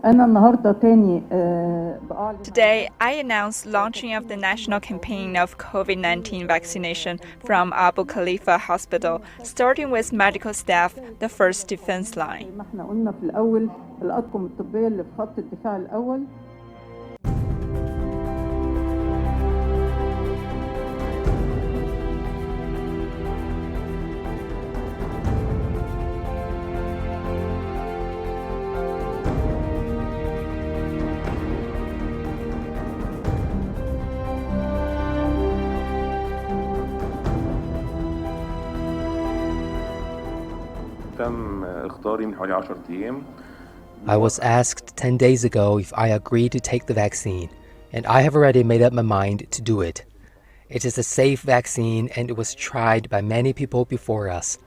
أنا النهاردة تاني بأعلن Today, I announced launching of the national campaign of COVID-19 vaccination from Abu Khalifa Hospital, starting with medical staff, the first defense زي line. ما احنا قلنا في الأول الأطقم الطبية اللي في خط الدفاع الأول. تم اختاري من حوالي 10 أيام. I was asked 10 days ago if I agreed to take the vaccine, and I have already made up my mind to do it. It is a safe vaccine and it was tried by many people before us.